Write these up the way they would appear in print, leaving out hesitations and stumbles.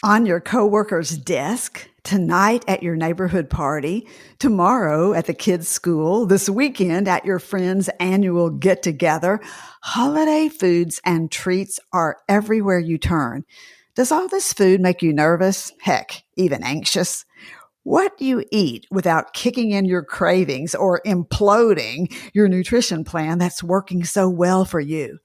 on your coworker's desk, tonight at your neighborhood party, tomorrow at the kids' school, this weekend at your friend's annual get-together, holiday foods and treats are everywhere you turn. Does all this food make you nervous? Heck, even anxious? What do you eat without kicking in your cravings or imploding your nutrition plan that's working so well for you?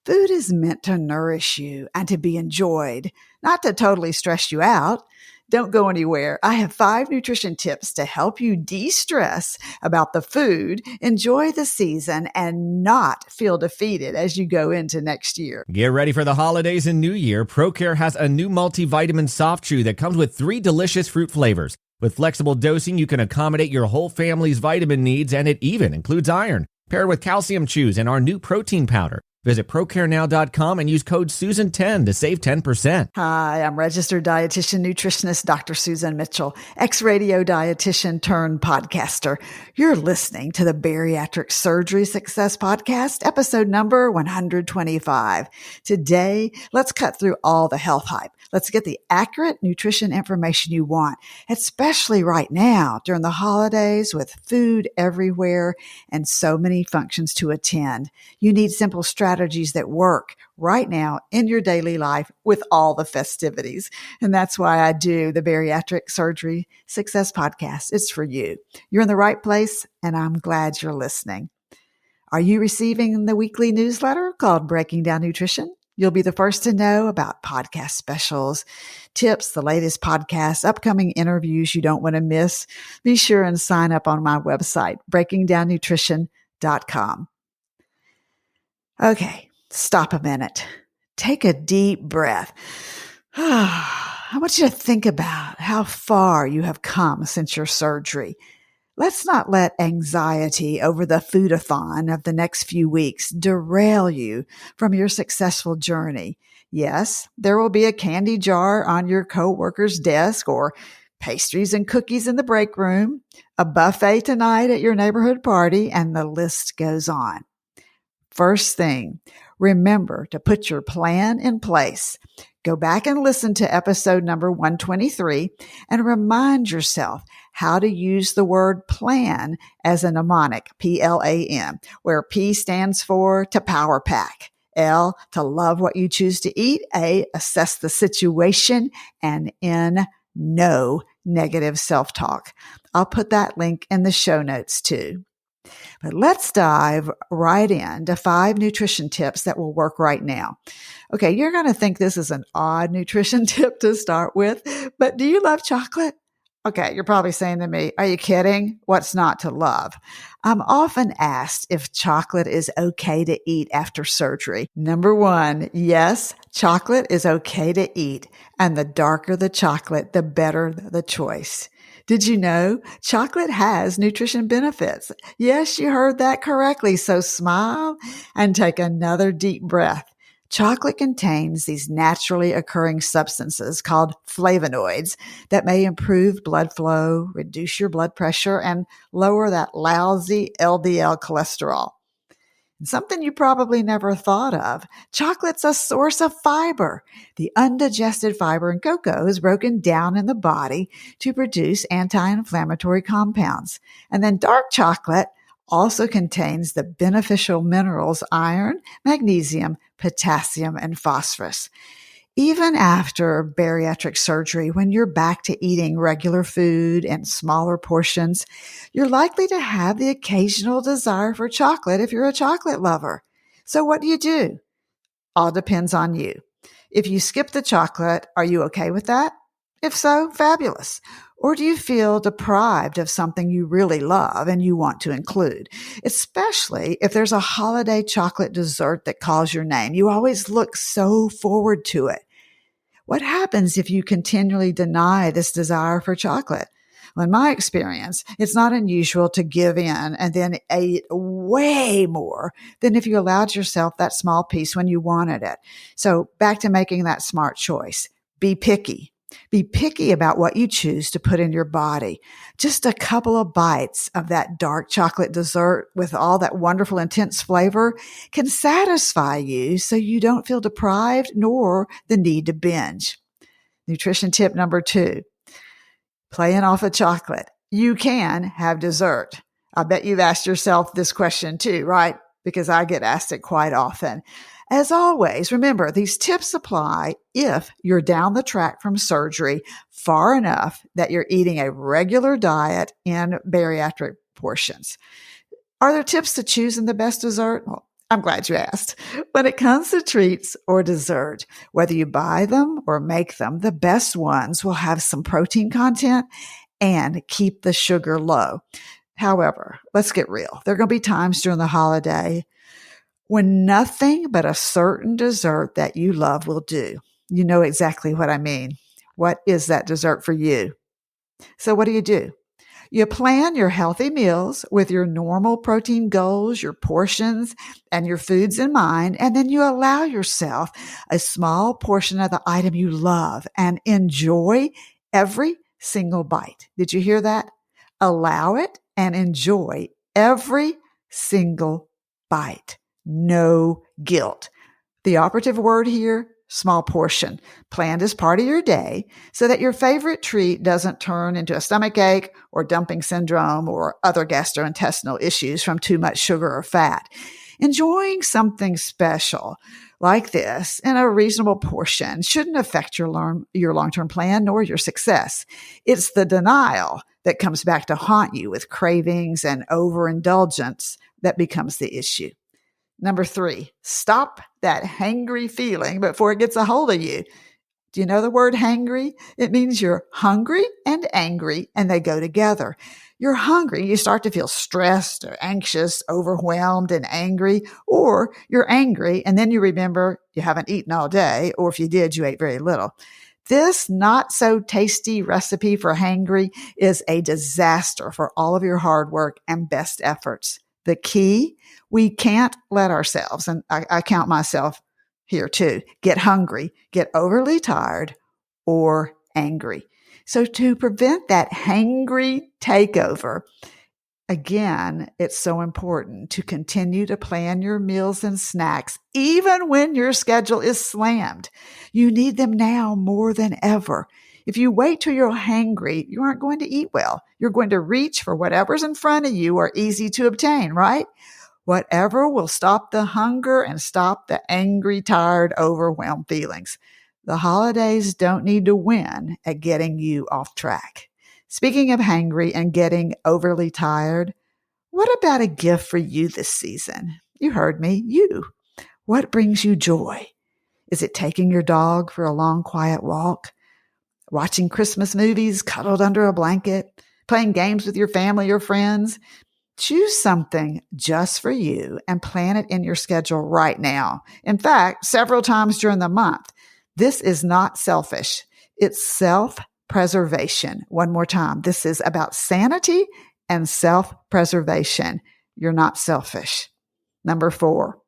Food is meant to nourish you and to be enjoyed, not to totally stress you out. Don't go anywhere. I have 5 nutrition tips to help you de-stress about the food, enjoy the season, and not feel defeated as you go into next year. Get ready for the holidays and New Year. ProCare has a new multivitamin soft chew that comes with 3 delicious fruit flavors. With flexible dosing, you can accommodate your whole family's vitamin needs, and it even includes iron. Paired with calcium chews and our new protein powder. Visit ProCareNow.com and use code Susan10 to save 10%. Hi, I'm registered dietitian nutritionist Dr. Susan Mitchell, ex-radio dietitian turned podcaster. You're listening to the Bariatric Surgery Success podcast, episode number 125. Today, let's cut through all the health hype. Let's get the accurate nutrition information you want, especially right now during the holidays with food everywhere and so many functions to attend. You need simple strategies that work right now in your daily life with all the festivities. And that's why I do the Bariatric Surgery Success podcast. It's for you. You're in the right place, and I'm glad you're listening. Are you receiving the weekly newsletter called Breaking Down Nutrition? You'll be the first to know about podcast specials, tips, the latest podcasts, upcoming interviews you don't want to miss. Be sure and sign up on my website, breakingdownnutrition.com. Okay, stop a minute. Take a deep breath. I want you to think about how far you have come since your surgery. Let's not let anxiety over the foodathon of the next few weeks derail you from your successful journey. Yes, there will be a candy jar on your coworker's desk or pastries and cookies in the break room, a buffet tonight at your neighborhood party, and the list goes on. First thing, remember to put your plan in place. Go back and listen to episode number 123 and remind yourself how to use the word plan as a mnemonic, P-L-A-N, where P stands for to power pack, L to love what you choose to eat, A, assess the situation, and N, no negative self-talk. I'll put that link in the show notes too. But let's dive right into 5 nutrition tips that will work right now. Okay, you're going to think this is an odd nutrition tip to start with, but do you love chocolate? Okay, you're probably saying to me, are you kidding? What's not to love? I'm often asked if chocolate is okay to eat after surgery. Number 1, yes, chocolate is okay to eat, and the darker the chocolate, the better the choice. Did you know chocolate has nutrition benefits? Yes, you heard that correctly. So smile and take another deep breath. Chocolate contains these naturally occurring substances called flavonoids that may improve blood flow, reduce your blood pressure, and lower that lousy LDL cholesterol. Something you probably never thought of. Chocolate's a source of fiber. The undigested fiber in cocoa is broken down in the body to produce anti-inflammatory compounds. And then dark chocolate also contains the beneficial minerals iron, magnesium, potassium, and phosphorus. Even after bariatric surgery, when you're back to eating regular food and smaller portions, you're likely to have the occasional desire for chocolate if you're a chocolate lover. So what do? All depends on you. If you skip the chocolate, are you okay with that? If so, fabulous. Or do you feel deprived of something you really love and you want to include? Especially if there's a holiday chocolate dessert that calls your name. You always look so forward to it. What happens if you continually deny this desire for chocolate? Well, in my experience, it's not unusual to give in and then eat way more than if you allowed yourself that small piece when you wanted it. So back to making that smart choice. Be picky. Be picky about what you choose to put in your body. Just a couple of bites of that dark chocolate dessert with all that wonderful intense flavor can satisfy you so you don't feel deprived nor the need to binge. Nutrition tip number 2, playing off of chocolate. You can have dessert. I bet you've asked yourself this question too, right? Because I get asked it quite often. As always, remember, these tips apply if you're down the track from surgery far enough that you're eating a regular diet in bariatric portions. Are there tips to choosing the best dessert? Well, I'm glad you asked. When it comes to treats or dessert, whether you buy them or make them, the best ones will have some protein content and keep the sugar low. However, let's get real. There are going to be times during the holiday when nothing but a certain dessert that you love will do. You know exactly what I mean. What is that dessert for you? So what do? You plan your healthy meals with your normal protein goals, your portions, and your foods in mind, and then you allow yourself a small portion of the item you love and enjoy every single bite. Did you hear that? Allow it and enjoy every single bite. No guilt. The operative word here, small portion, planned as part of your day so that your favorite treat doesn't turn into a stomach ache or dumping syndrome or other gastrointestinal issues from too much sugar or fat. Enjoying something special like this in a reasonable portion shouldn't affect your long-term plan nor your success. It's the denial that comes back to haunt you with cravings and overindulgence that becomes the issue. Number 3, stop that hangry feeling before it gets a hold of you. Do you know the word hangry? It means you're hungry and angry, and they go together. You're hungry, you start to feel stressed or anxious, overwhelmed and angry, or you're angry, and then you remember you haven't eaten all day, or if you did, you ate very little. This not so tasty recipe for hangry is a disaster for all of your hard work and best efforts. The key, we can't let ourselves, and I count myself here too, get hungry, get overly tired, or angry. So to prevent that hangry takeover, again, it's so important to continue to plan your meals and snacks, even when your schedule is slammed. You need them now more than ever. If you wait till you're hangry, you aren't going to eat well. You're going to reach for whatever's in front of you or easy to obtain, right? Whatever will stop the hunger and stop the angry, tired, overwhelmed feelings. The holidays don't need to win at getting you off track. Speaking of hangry and getting overly tired, what about a gift for you this season? You heard me, you. What brings you joy? Is it taking your dog for a long, quiet walk? Watching Christmas movies cuddled under a blanket? Playing games with your family or friends? Choose something just for you and plan it in your schedule right now. In fact, several times during the month. This is not selfish. It's self-preservation. One more time. This is about sanity and self-preservation. You're not selfish. Number 4,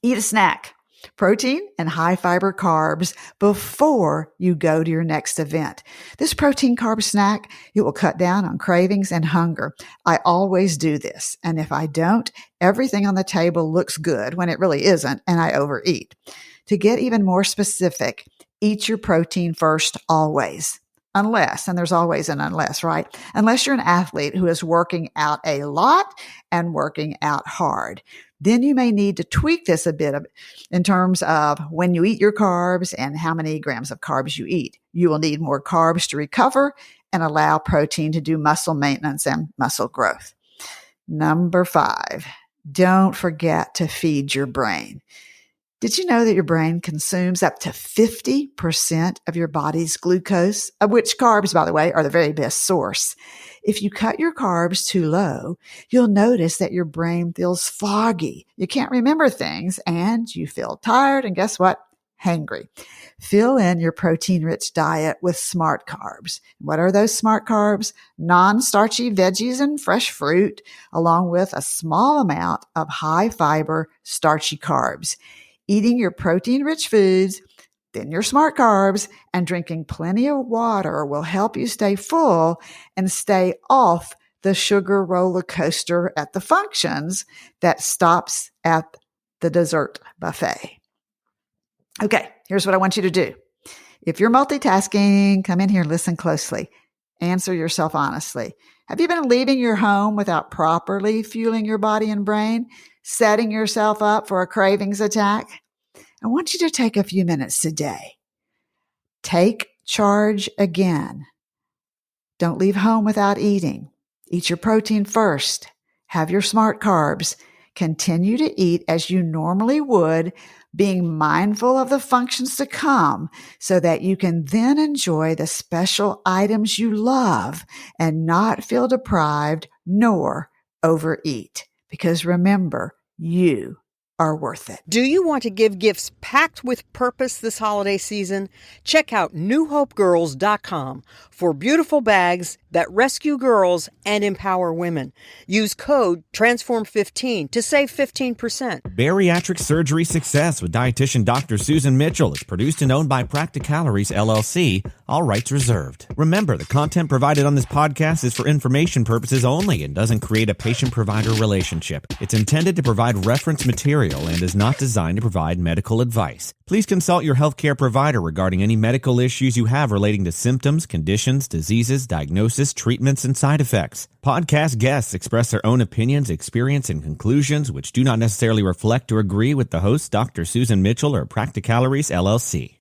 eat a snack. Protein and high fiber carbs before you go to your next event. This protein carb snack, it will cut down on cravings and hunger. I always do this. And if I don't, everything on the table looks good when it really isn't, and I overeat. To get even more specific, eat your protein first always. Unless, and there's always an unless, right? Unless you're an athlete who is working out a lot and working out hard. Then you may need to tweak this a bit in terms of when you eat your carbs and how many grams of carbs you eat. You will need more carbs to recover and allow protein to do muscle maintenance and muscle growth. Number 5, don't forget to feed your brain. Did you know that your brain consumes up to 50% of your body's glucose, of which carbs, by the way, are the very best source? If you cut your carbs too low, you'll notice that your brain feels foggy. You can't remember things and you feel tired and guess what? Hangry. Fill in your protein-rich diet with smart carbs. What are those smart carbs? Non-starchy veggies and fresh fruit, along with a small amount of high-fiber starchy carbs. Eating your protein-rich foods, then your smart carbs, and drinking plenty of water will help you stay full and stay off the sugar roller coaster at the functions that stops at the dessert buffet. Okay, here's what I want you to do. If you're multitasking, come in here, listen closely. Answer yourself honestly. Have you been leaving your home without properly fueling your body and brain, setting yourself up for a cravings attack? I want you to take a few minutes today. Take charge again. Don't leave home without eating. Eat your protein first. Have your smart carbs. Continue to eat as you normally would, being mindful of the functions to come so that you can then enjoy the special items you love and not feel deprived nor overeat. Because remember, you are worth it. Do you want to give gifts packed with purpose this holiday season? Check out newhopegirls.com for beautiful bags that rescue girls and empower women. Use code TRANSFORM15 to save 15%. Bariatric Surgery Success with dietitian Dr. Susan Mitchell is produced and owned by Practicalories, LLC. All rights reserved. Remember, the content provided on this podcast is for information purposes only and doesn't create a patient-provider relationship. It's intended to provide reference material and is not designed to provide medical advice. Please consult your healthcare provider regarding any medical issues you have relating to symptoms, conditions, diseases, diagnosis, treatments, and side effects. Podcast guests express their own opinions, experience, and conclusions which do not necessarily reflect or agree with the host, Dr. Susan Mitchell or Practicalories, LLC.